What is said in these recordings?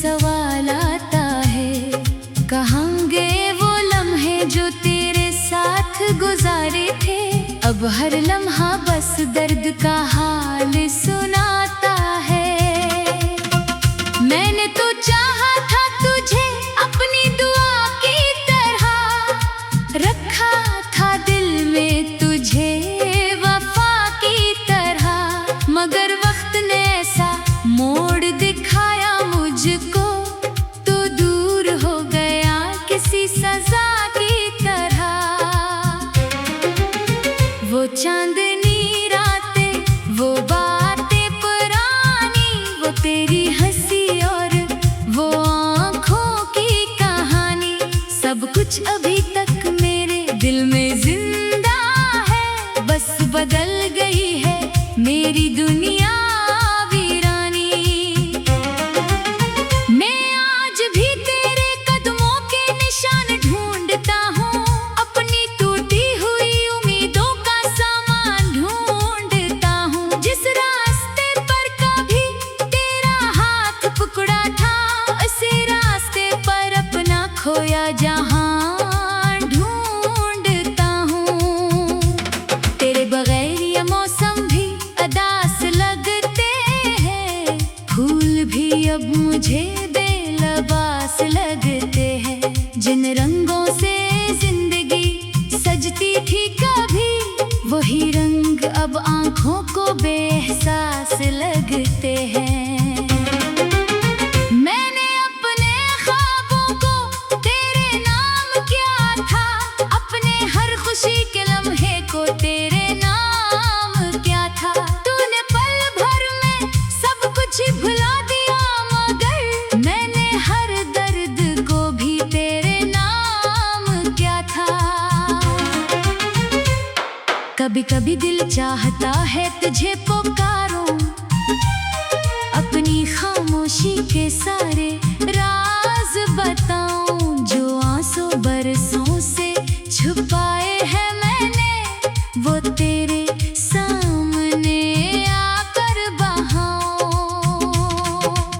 सवाल आता है, कहाँ गए वो लम्हे जो तेरे साथ गुजारे थे। अब हर लम्हा बस दर्द का हाल सुनाता है। मैंने तो चाहा था तुझे अपनी दुआ की तरह, रखा था दिल में तुझे वफा की तरह, मगर वक्त ने ऐसा मोड़ दिखाया मुझको, तो दूर हो गया किसी सजा की तरह। वो चांदनी रातें, वो बातें पुरानी, वो तेरी हंसी और वो आँखों की कहानी, सब कुछ अभी तक मेरे दिल में जिंदा है। बस बदल गई है मेरी दुनिया वीरानी। मैं आज भी तेरे कदमों के निशान ढूंढता हूँ, अपनी टूटी हुई उम्मीदों का सामान ढूंढता हूँ। जिस रास्ते पर कभी तेरा हाथ पकड़ा था, उसी रास्ते पर अपना खोया जहां ढूंढता हूँ। तेरे बगैर ये मौसम भी अदास लगते हैं, फूल भी अब मुझे बेलबास लगते हैं। जिन रंगों से जिंदगी सजती थी कभी, वही रंग अब आंखों को बेएहसास लगते हैं। मैंने अपने ख्वाबों को तेरे नाम किया था, अपने हर खुशी के लम्हे को तेरे नाम किया था। तूने पल भर में सब कुछ भुला दिया, मगर मैंने हर दर्द को भी तेरे नाम किया था। कभी कभी दिल चाहता है तुझे पुकारूं, अपनी खामोशी के सारे राज बताऊं, जो आंसू बरसों से छुपाए हैं मैंने, वो तेरे सामने आकर बहाऊं।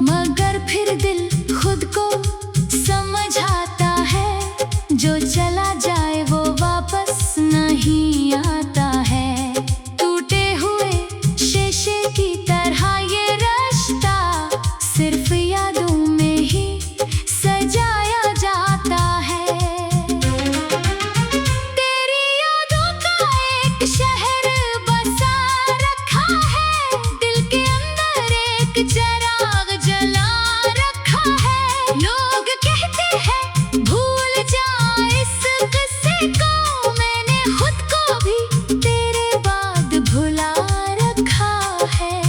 मगर फिर दिल खुद को समझाता है, जो चला जाए वो वापस नहीं आता है। टूटे हुए शीशे की तरह ये रिश्ता सिर्फ यादों में ही सजाया जाता है। तेरी यादों का एक शहर बसा रखा है, दिल के अंदर एक चिराग जला रखा है। लोग कहते हैं भूल जा इस किस्से को, मैंने खुद को भी तेरे बाद भुला रखा है।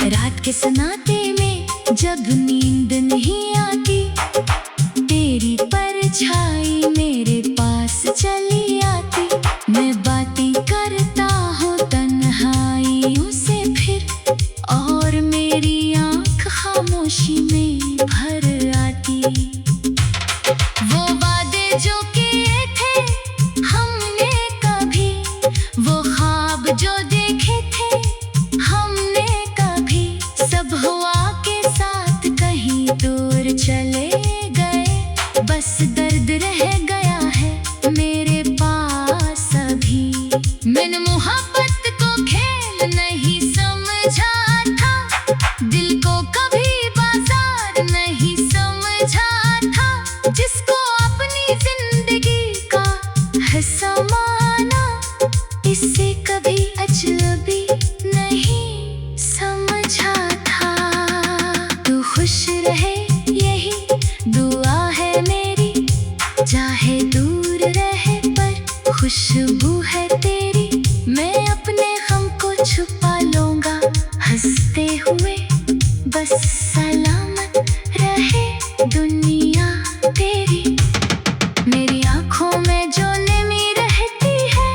रात के सन्नाटे में जब नींद नहीं आती, तेरी परछाई मेरे पास चली आती। मैं बातें करता हूँ तन्हाइयों से फिर, और मेरी आँख खामोशी में भर आती। वो वादे जो किए थे हमने कभी, वो ख्वाब जो देखे थे हमने कभी, सब हुआ के साथ कहीं दूर चले गए। बस दर्द रह गया है मेरे पास अभी। मैंने मोहब्बत को खेल नहीं समझा था, दिल को कभी बाजार नहीं समझा था, जिसको अपनी जिंदगी का हिस्सा माना, इससे कभी अजनबी नहीं समझा था। तू खुश रहे यही दुआ है मेरी, चाहे दूर रहे पर खुशबू है तेरी। मैं अपने गम को छुपा लूंगा हंसते हुए, बस सलामत रहे दुनिया तेरी। मेरी आँखों में जो नमी रहती है,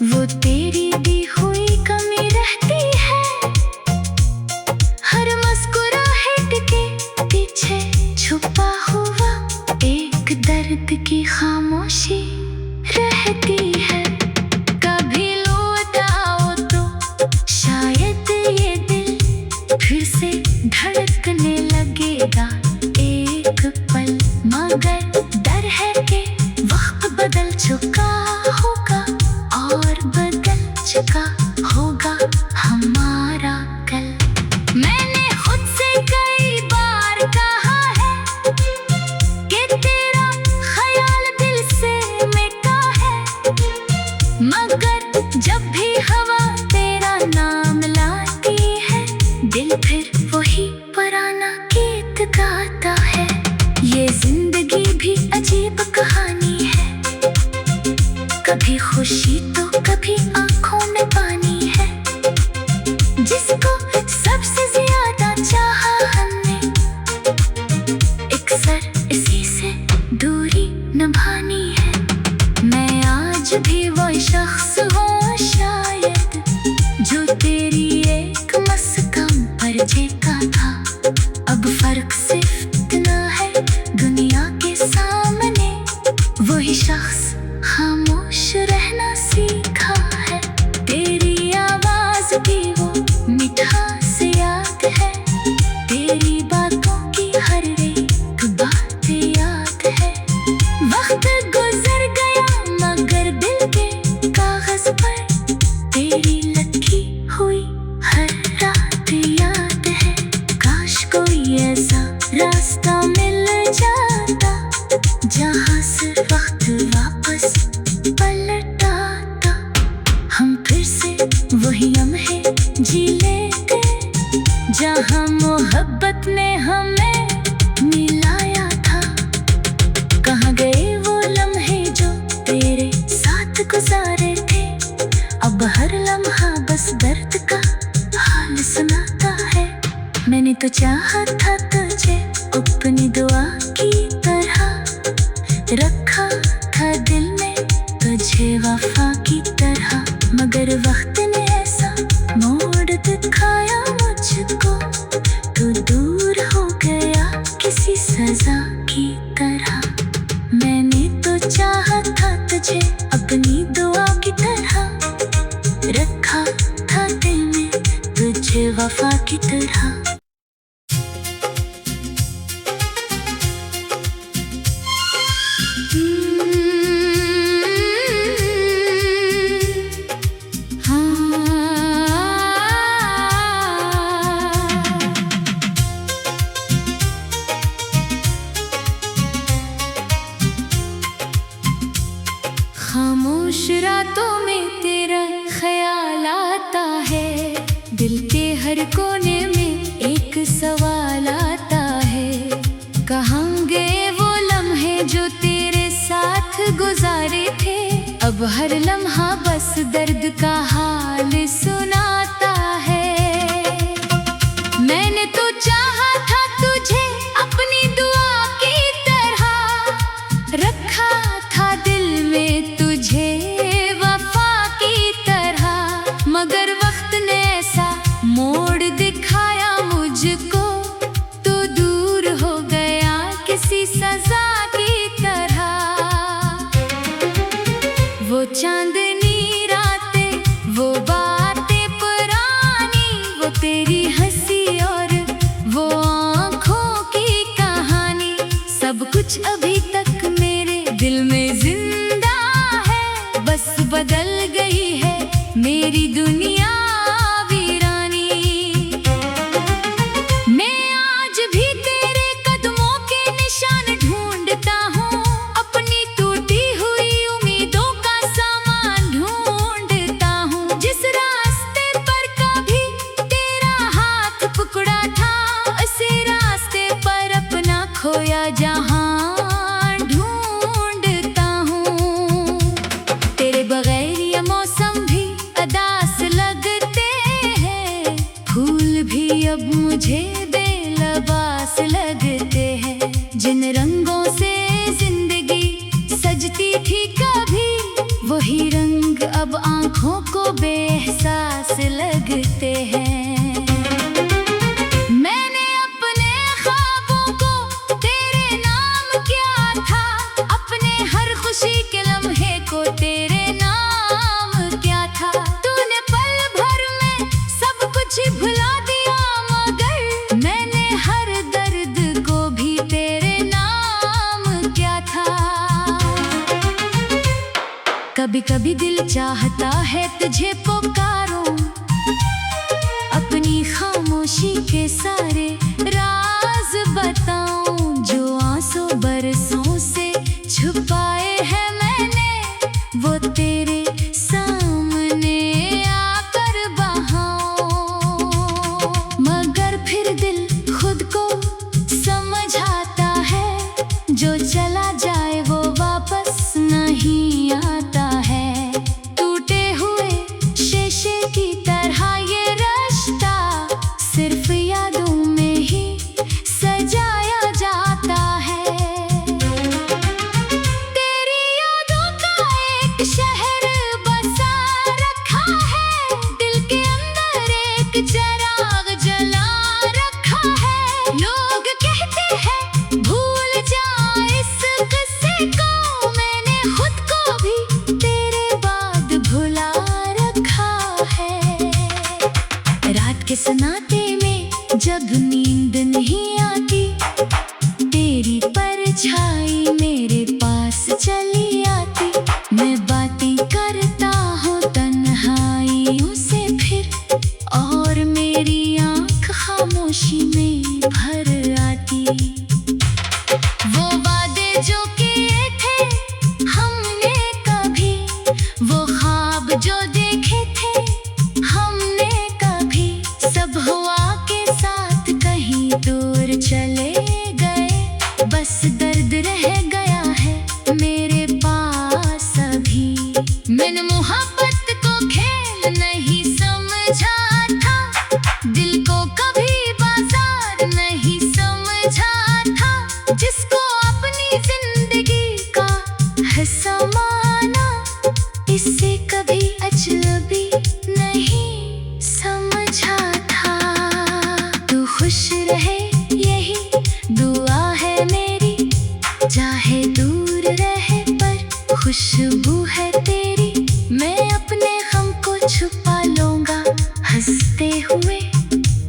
वो तेरी दी हुई कमी रहती है। हर मुस्कुराहट के पीछे छुपा हुआ एक दर्द की खामोशी रहती है। कभी लौट आओ तो शायद ये दिल फिर से से धड़कने लगेगा एक पल, मगर डर है कि वक्त बदल चुका होगा और बदल चुका होगा हमारा कल। मैंने खुद से कई बार कहा है कि तेरा ख्याल दिल से मिटा है, मगर जब भी हवा तेरा नाम लाती है, दिल फिर वही पुराना गीत गाता है। ये जिंदगी भी अजीब कहानी है, कभी खुशी तो कभी आंखों में पानी है। जिसको सबसे ज्यादा चाहा हमने, अक्सर इसी से दूरी निभानी है। मैं आज भी वो शख्स हूँ शायद, जो तेरी एक मस्कम पर झेका था। अब फर्क सिर्फ इतना है, दुनिया के सामने वही शख्स खामोश रहना सीखा है। तेरी आवाज भी वो मिठास याद है, तेरी बातों की हर एक बात याद है। वक्त गुजर गया मगर दिल के कागज पर तेरी लिखी हुई हर रात याद है। काश कोई ऐसा रास्ता मिल जाता जहाँ से वक्त वापस पलटाता, हम फिर से वही लम्हे जी लेते जहाँ मोहब्बत ने हमें मिलाया था। कहाँ गए वो लम्हे जो तेरे साथ गुजारे थे, अब हर लम्हा बस दर्द का हाल सुनाता है। मैंने तो चाहा था तुझे अपनी दुआ की तरह, रखा था दिल में तुझे वफा की तरह, मगर वक्त ने ऐसा मोड़ दिखाया मुझको, तू दूर हो गया किसी सजा की तरह। मैंने तो चाहा था तुझे अपनी दुआ की तरह, रखा था दिल में तुझे वफा की तरह। खामोश रातों में तेरा ख्याल आता है, दिल के हर कोने में एक सवाल आता है। कहाँ गए वो लम्हे जो तेरे साथ गुजारे थे, अब हर लम्हा बस दर्द का हाल सुनाता है। मैंने तो चाहा था तुझे अपनी दुआ की तरह, रखा था दिल में तुझे वफा की तरह, मगर वक्त ने ऐसा मोड़ दिखाया मुझको, तो दूर हो गया किसी सजा की तरह। वो चांदनी रातें, वो बातें पुरानी, वो तेरी हंसी और वो आँखों की कहानी, सब कुछ अभी तक मेरे दिल में जिंदा है। बस बदल गई है मेरी दुनिया वीरानी। मैं आज भी तेरे कदमों के निशान ढूंढता हूँ, अपनी टूटी हुई उम्मीदों का सामान ढूंढता हूँ। जिस रास्ते पर कभी तेरा हाथ पकड़ा था, उसी रास्ते पर अपना खोया जहां ढूंढता हूँ। तेरे बगैर ये मौसम भी अदास लगते हैं, फूल भी अब मुझे बेलबास लगते हैं। जिन रंगों से जिंदगी सजती थी कभी, वही रंग अब आंखों को बेएहसास लगते हैं। मैंने अपने ख्वाबों को तेरे नाम किया था, अपने हर खुशी के लम्हे को तेरे नाम किया था। तूने पल भर में सब कुछ भुला दिया, मगर कभी कभी दिल चाहता है तुझे पुकारूं, अपनी खामोशी के सारे राज बताऊं, जो आंसू बरसों से छुपाए हैं मैंने, वो तेरे सामने आकर बहाऊं। मगर फिर दिल खुद को समझाता है, जो चला जाए वो वापस नहीं आता है। टूटे हुए शीशे की तरह ये रिश्ता सिर्फ यादों में ही सजाया जाता है। तेरी यादों का एक शहर बसा रखा है, दिल के अंदर एक चिराग जला रखा है। लोग कहते हैं भूल जा इस किस्से को, मैंने खुद को भी तेरे बाद भुला रखा है। रात के सन्नाटे में जब नींद नहीं आती, तेरी परछाई मेरे पास चली आती। मैं बातें करता हूँ तन्हाइयों से फिर, और मेरी आँख खामोशी में भर आती। वो वादे जो किए थे हमने कभी, वो ख्वाब जो देखे थे हमने कभी, सब हवा के साथ कहीं दूर चले गए। बस दर्द रह गया है मेरे पास अभी। मैंने मोहब्बत को खेल नहीं समझा था, दिल को कभी बाजार नहीं समझा था, जिसको अपनी जिंदगी का हिस्सा माना, इससे कभी अजनबी नहीं समझा था। तू खुश रहे यही दुआ है मेरी, चाहे दूर रहे पर खुशबू है तेरी। मैं अपने गम को छुपा लूंगा हंसते हुए,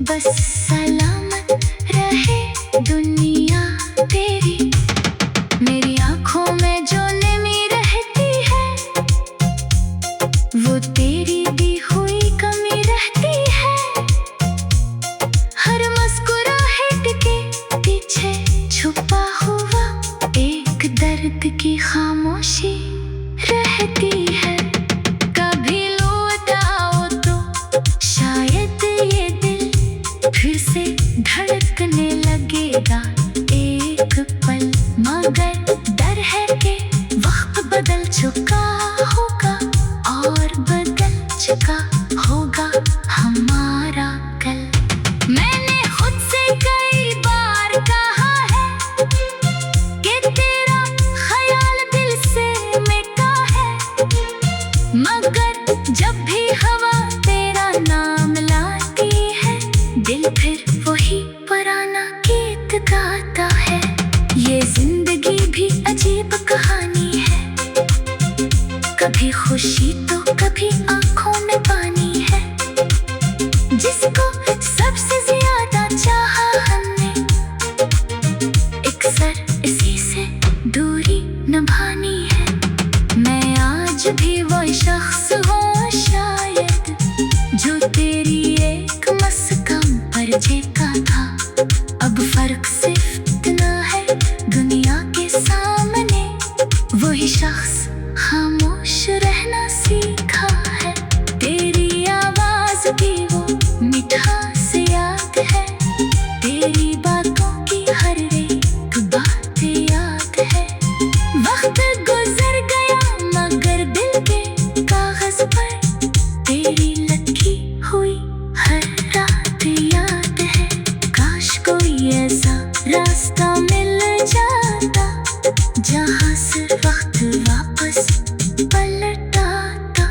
बस सलामत रहे दुनिया तेरी। मेरी आँखों में जो नमी रहती है, वो तेरी दी हुई कमी रहती है। हर मुस्कुराहट के पीछे छुपा हुआ एक दर्द की खामोशी रहती है। कभी लौटाओ तो शायद ये दिल फिर से धड़कने लगेगा एक पल, मगर डर है कि वक्त बदल चुका होगा और बदल चुका होगा हमारा कल। मैंने खुद से कई बार कहा है कि तेरा ख्याल दिल से मिटा है, मगर जब भी हवा तेरा नाम लाती है, दिल फिर वही पुराना गीत गाता है। ये जिंदगी भी अजीब कहानी है, कभी खुशी तो कभी आंखों में पानी है। जिसको सबसे ज्यादा चाहा हमने, अक्सर इसी से दूरी निभानी है। मैं आज भी वो शख्स हूँ शायद, जो तेरी एक मस्कम पर जेका था। अब फर्क सिर्फ इतना है, दुनिया के सामने वही शख्स खामोश रहना सीखा है। तेरी आवाज की वो मिठास याद है, तेरी बातों की हर एक बात याद है। वक्त गुजर गया मगर दिल के कागज पर तेरी लगी हुई हर रात याद है। काश कोई ऐसा रास्ता मिल जाता, जहाँ से वक्त वापस पलट आता।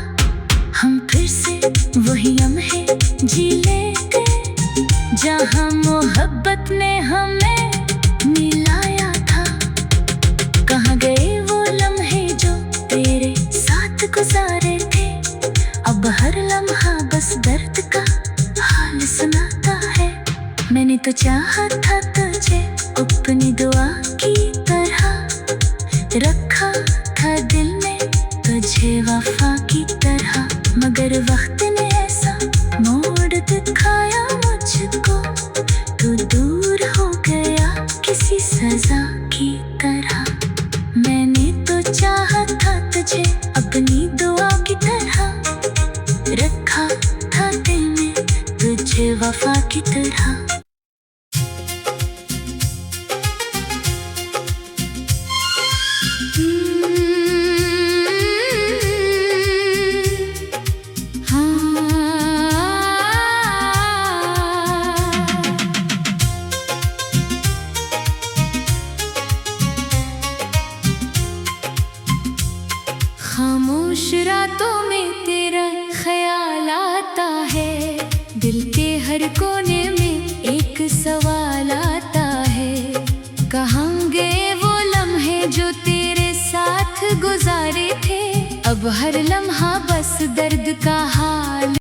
हम फिर से वही लम्हे जी लेते, जहाँ मोहब्बत ने हमें मिलाया था। कहाँ गए वो लम्हे जो तेरे साथ गुजारे थे, अब हर लम्हा बस दर्द का हाल सुनाता है। मैंने तो चाहा था तुझे अपनी दुआ की तरह, रखा था दिल में तुझे। तुझे वफा की तरह, मगर वक्त ने ऐसा मोड़ दिखाया मुझको, तू दूर हो गया किसी सजा की तरह। मैंने तो चाहा था तुझे अपनी दुआ की तरह, रखा था दिल में तुझे वफा की तरह। खामोश रातों में तेरा ख्याल आता है, दिल के हर कोने में एक सवाल आता है, कहाँ गए वो लम्हे जो तेरे साथ गुजारे थे। अब हर लम्हा बस दर्द का हाल